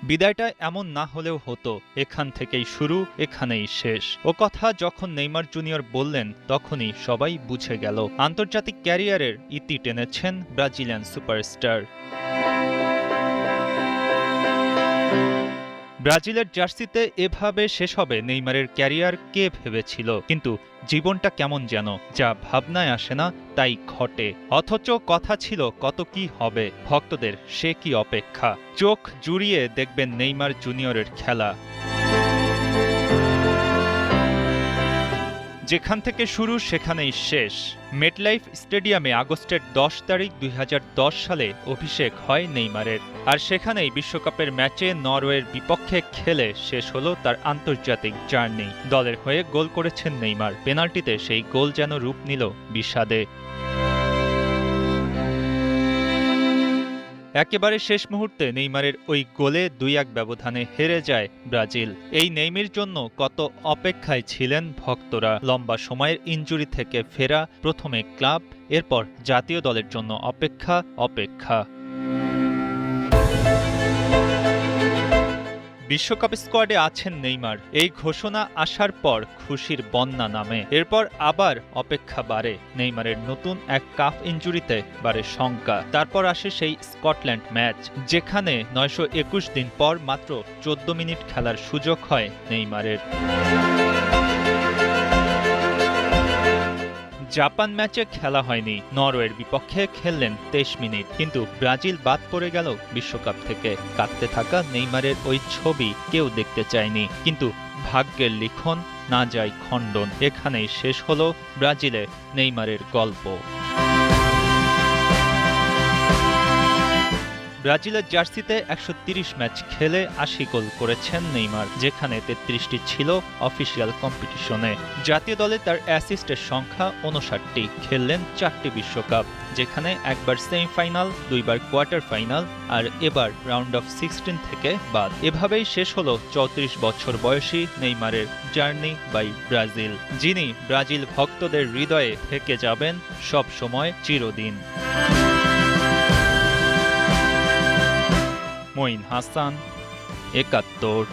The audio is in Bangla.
বিদায়টা এমন না হলেও হতো, এখান থেকেই শুরু, এখানেই শেষ। ও কথা যখন নেইমার জুনিয়র বললেন তখনই সবাই বুঝে গেল আন্তর্জাতিক ক্যারিয়ারের ইতি টেনেছেন ব্রাজিলিয়ান সুপারস্টার। ব্রাজিলের জার্সিতে এভাবে শেষ হবে নেইমারের ক্যারিয়ার কে ভেবেছিল, কিন্তু জীবনটা কেমন যেন, যা ভাবনায় আসে না তাই ঘটে। অথচ কথা ছিল কত কি হবে, ভক্তদের সে কি অপেক্ষা। চোখ জুড়িয়ে দেখবেন নেইমার জুনিয়রের খেলা। যেখান থেকে শুরু সেখানেই শেষ। মেটলাইফ স্টেডিয়ামে আগস্টের 10 তারিখ 2010 সালে অভিষেক হয় নেইমারের। আর সেখানেই বিশ্বকাপের ম্যাচে নরওয়ের বিপক্ষে খেলে শেষ হলো তার আন্তর্জাতিক জার্নি। দলের হয়ে গোল করেছেন নেইমার, পেনাল্টিতে সেই গোল যেন রূপ নিল বিষাদে। একেবারে শেষ মুহূর্তে নেইমারের ওই গোলে 2-1 ব্যবধানে হেরে যায় ব্রাজিল। এই নেইমারের জন্য কত অপেক্ষায় ছিলেন ভক্তরা। লম্বা সময়ের ইনজুরি থেকে ফেরা, প্রথমে ক্লাব, এরপর জাতীয় দলের জন্য অপেক্ষা। বিশ্বকাপ স্কোয়াডে আছেন নেইমার, এই ঘোষণা আসার পর খুশির বন্যা নামে। এরপর আবার অপেক্ষা বাড়ে, নেইমারের নতুন এক কাফ ইনজুরিতে বাড়ে শঙ্কা। তারপর আসে সেই স্কটল্যান্ড ম্যাচ, যেখানে 921 দিন পর মাত্র 14 মিনিট খেলার সুযোগ হয় নেইমারের। জাপান ম্যাচে খেলা হয়নি, নরওয়ের বিপক্ষে খেললেন 23 মিনিট, কিন্তু ব্রাজিল বাদ পড়ে গেল বিশ্বকাপ থেকে। কাঁদতে থাকা নেইমারের ওই ছবি কেউ দেখতে চায়নি, কিন্তু ভাগ্যের লিখন, না যায় খণ্ডন। এখানেই শেষ হলো ব্রাজিলে নেইমারের গল্প। ব্রাজিলের জার্সিতে 130 ম্যাচ খেলে 80 গোল করেছেন নেইমার, যেখানে 33টি ছিল অফিসিয়াল কম্পিটিশনে। জাতীয় দলে তার অ্যাসিস্টের সংখ্যা 59টি, খেললেন 4টি বিশ্বকাপ, যেখানে একবার সেমিফাইনাল, 2বার কোয়ার্টার ফাইনাল, আর এবার রাউন্ড অফ 16 থেকে বাদ। এভাবেই শেষ হলো 34 বছর বয়সী নেইমারের জার্নি বাই ব্রাজিল, যিনি ব্রাজিল ভক্তদের হৃদয়ে থেকে যাবেন সব সময়, চিরদিন। মঈন হাসান, ৭১।